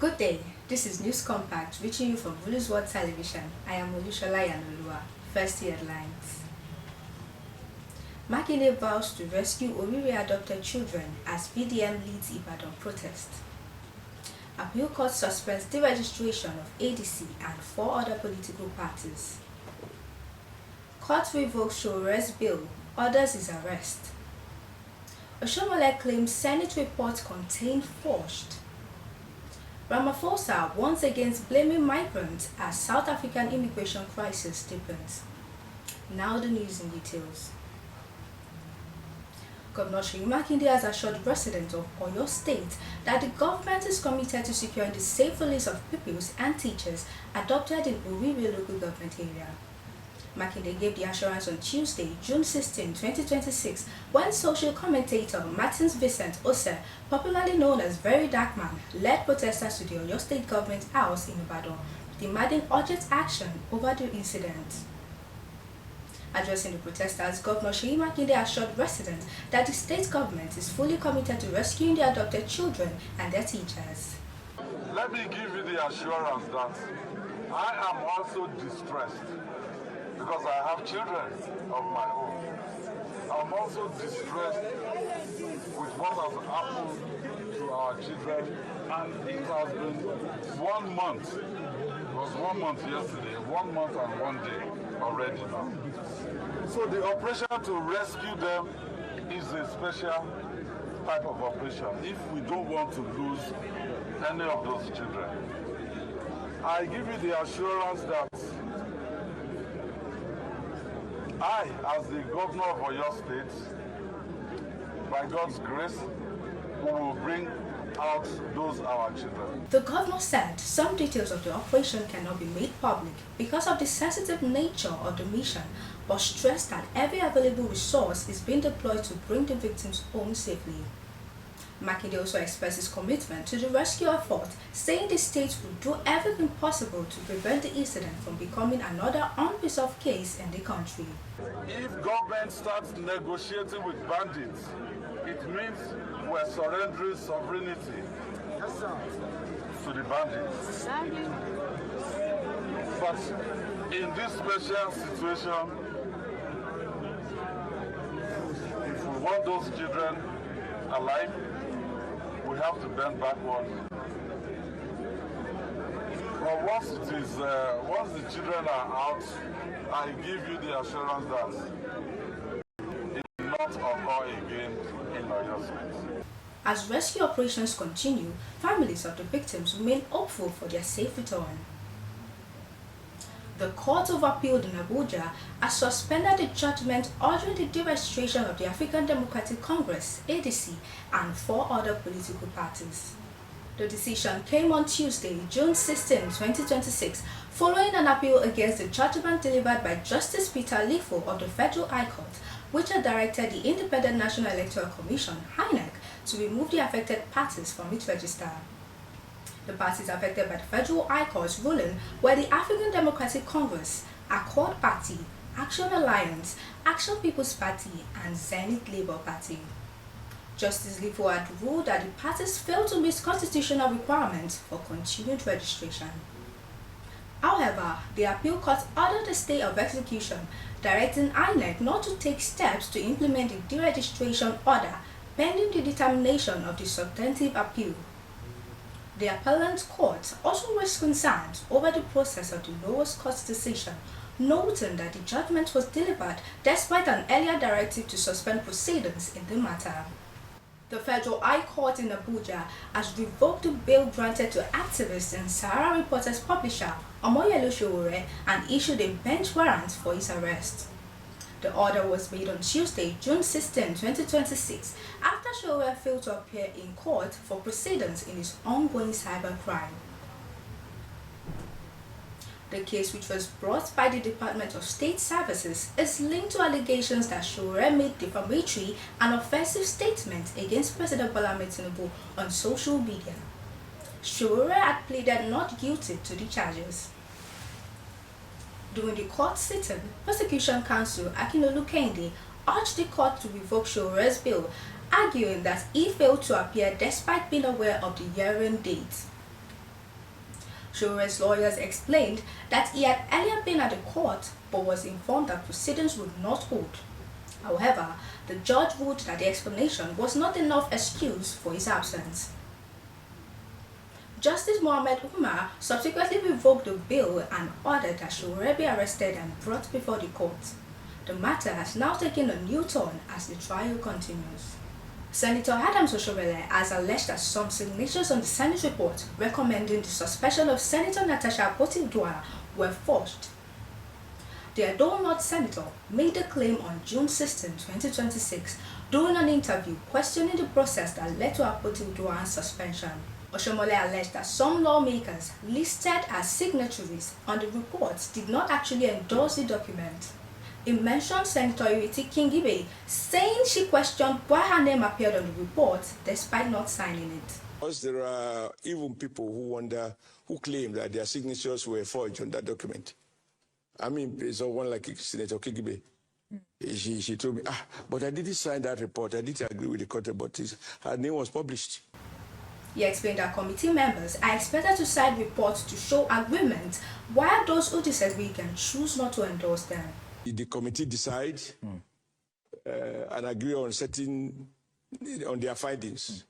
Good day, this is News Compact reaching you from World Television. I am Olusola Iyanuoluwa. First headlines. Makinde vows to rescue Oriire adopted children as PDM leads Ibadan protest. Appeal Court suspends deregistration of ADC and 4 other political parties. Court revokes Sowore's bill, orders his arrest. Oshiomhole claims Senate report contained forged. Ramaphosa once again blaming migrants as South African immigration crisis deepens. Now the news in details. Governor Seyi Makinde has assured residents of Oyo State that the government is committed to securing the safe release of pupils and teachers adopted in Oriire Local Government Area. Makinde gave the assurance on Tuesday, June 16, 2026, when social commentator Martins Vincent Otse, popularly known as VeryDarkMan, led protesters to the Oyo State Government House in Ibadan, demanding urgent action over the incident. Addressing the protesters, Governor Seyi Makinde assured residents that the state government is fully committed to rescuing the adopted children and their teachers. Let me give you the assurance that I am also distressed because I have children of my own. I'm also distressed with what has happened to our children, and it has been 1 month. It was 1 month yesterday, 1 month and 1 day already now. So the operation to rescue them is a special type of operation if we don't want to lose any of those children. I give you the assurance that I, as the governor of Oyo State, by God's grace, we will bring out those our children. The governor said some details of the operation cannot be made public because of the sensitive nature of the mission, but stressed that every available resource is being deployed to bring the victims home safely. Makinde also expressed his commitment to the rescue effort, saying the state will do everything possible to prevent the incident from becoming another unresolved case in the country. If government starts negotiating with bandits, it means we're surrendering sovereignty to the bandits. But in this special situation, if we want those children alive, we have to bend backwards. But once the children are out, I give you the assurance that it will not occur again in Oyo State. As rescue operations continue, families of the victims remain hopeful for their safe return. The Court of Appeal in Abuja has suspended the judgment ordering the deregistration of the African Democratic Congress, ADC, and 4 other political parties. The decision came on Tuesday, June 16, 2026, following an appeal against the judgment delivered by Justice Peter Lifo of the Federal High Court, which had directed the Independent National Electoral Commission, INEC, to remove the affected parties from its register. The parties affected by the Federal High Court's ruling were the African Democratic Congress, Accord Party, Action Alliance, Action People's Party, and Zenith Labour Party. Justice Lifo had ruled that the parties failed to meet constitutional requirements for continued registration. However, the appeal court ordered a stay of execution, directing INEC not to take steps to implement the deregistration order pending the determination of the substantive appeal. The appellant court also raised concerns over the process of the lowest court's decision, noting that the judgment was delivered despite an earlier directive to suspend proceedings in the matter. The Federal High Court in Abuja has revoked the bail granted to activist and Sahara Reporters publisher Sowore and issued a bench warrant for his arrest. The order was made on Tuesday, June 16, 2026, after Sowore failed to appear in court for proceedings in his ongoing cybercrime. The case, which was brought by the Department of State Services, is linked to allegations that Sowore made defamatory and offensive statements against President Bola Ahmed Tinubu on social media. Sowore had pleaded not guilty to the charges. During the court sitting, Prosecution Counsel Iyanuoluwa urged the court to revoke Sowore's bail, arguing that he failed to appear despite being aware of the hearing date. Sowore's lawyers explained that he had earlier been at the court but was informed that proceedings would not hold. However, the judge ruled that the explanation was not enough excuse for his absence. Justice Mohammed Umar subsequently revoked the bail and ordered that Sowore be arrested and brought before the court. The matter has now taken a new turn as the trial continues. Senator Adams Oshiomhole has alleged that some signatures on the Senate report recommending the suspension of Senator Natasha Akpoti-Uduaghan were forged. The Edo North senator made the claim on June 16, 2026 during an interview questioning the process that led to Akpoti-Uduaghan's suspension. Oshiomhole alleged that some lawmakers listed as signatories on the report did not actually endorse the document. He mentioned Senator Oriire Kingibe, saying she questioned why her name appeared on the report despite not signing it. Because there are even people who claim that their signatures were forged on that document. I mean, someone like Senator Kingibe. She told me, but I didn't sign that report. I didn't agree with the court, but her name was published. He explained that committee members are expected to sign reports to show agreement, while those who disagree can choose not to endorse them. The committee decides and agree on their findings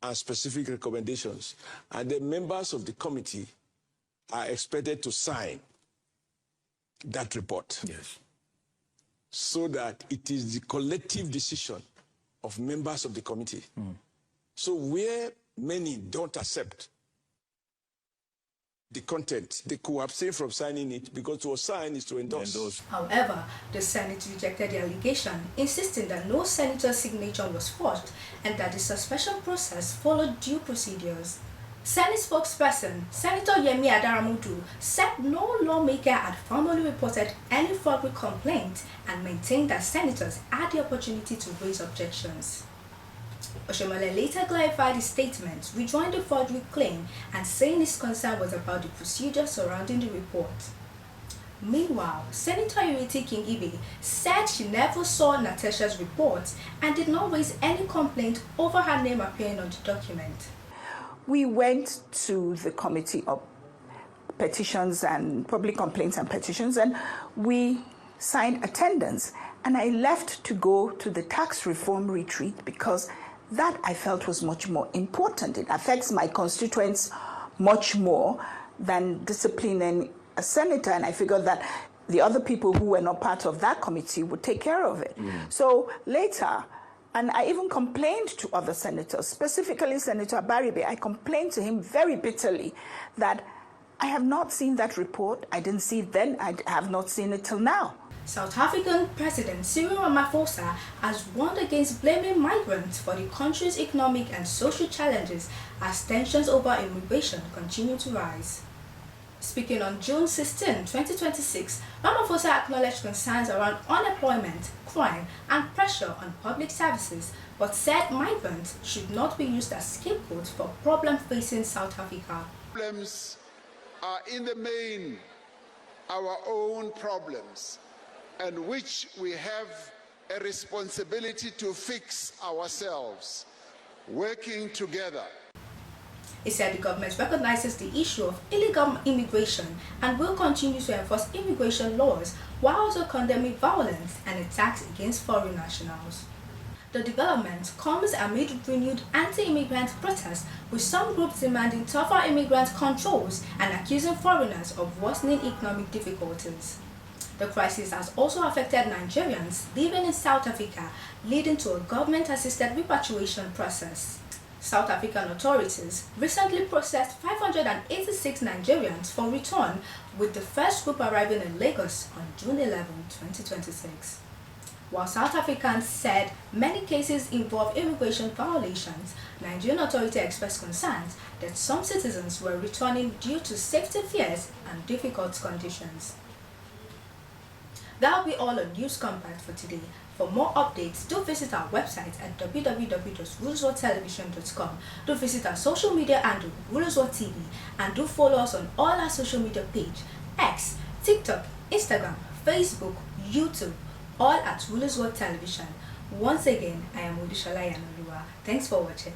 and specific recommendations, and the members of the committee are expected to sign that report. Yes. So that it is the collective decision of members of the committee. So where many don't accept the content, they could abstain from signing it because to sign is to endorse. However, the Senate rejected the allegation, insisting that no senator's signature was forged and that the suspension process followed due procedures. Senate spokesperson Senator Yemi Adaramodu said no lawmaker had formally reported any forgery complaint and maintained that senators had the opportunity to raise objections. Oshiomhole later clarified his statement, rejoined the forgery claim, and saying his concern was about the procedure surrounding the report. Meanwhile, Senator Oriire Kingibe said she never saw Natasha's report and did not raise any complaint over her name appearing on the document. We went to the Committee of Petitions and Public Complaints and Petitions, and we signed attendance. And I left to go to the tax reform retreat because that I felt was much more important. It affects my constituents much more than disciplining a senator, and I figured that the other people who were not part of that committee would take care of it. So later, and I even complained to other senators, specifically Senator Baribe. I complained to him very bitterly that I have not seen that report. I didn't see it then. I have not seen it till now. South African President Cyril Ramaphosa has warned against blaming migrants for the country's economic and social challenges as tensions over immigration continue to rise. Speaking on June 16, 2026, Ramaphosa acknowledged concerns around unemployment, crime, and pressure on public services, but said migrants should not be used as scapegoats for problems facing South Africa. Problems are in the main our own problems, and which we have a responsibility to fix ourselves, working together. He said the government recognizes the issue of illegal immigration and will continue to enforce immigration laws while also condemning violence and attacks against foreign nationals. The development comes amid renewed anti-immigrant protests, with some groups demanding tougher immigrant controls and accusing foreigners of worsening economic difficulties. The crisis has also affected Nigerians living in South Africa, leading to a government-assisted repatriation process. South African authorities recently processed 586 Nigerians for return, with the first group arriving in Lagos on June 11, 2026. While South Africans said many cases involve immigration violations, Nigerian authorities expressed concerns that some citizens were returning due to safety fears and difficult conditions. That will be all on News Compact for today. For more updates, do visit our website at www.rulesworthtelevision.com. Do visit our social media handle, RulesWorth TV, and do follow us on all our social media pages, X, TikTok, Instagram, Facebook, YouTube, all at Olusola Television. Once again, I am Olusola Iyanuoluwa. Thanks for watching.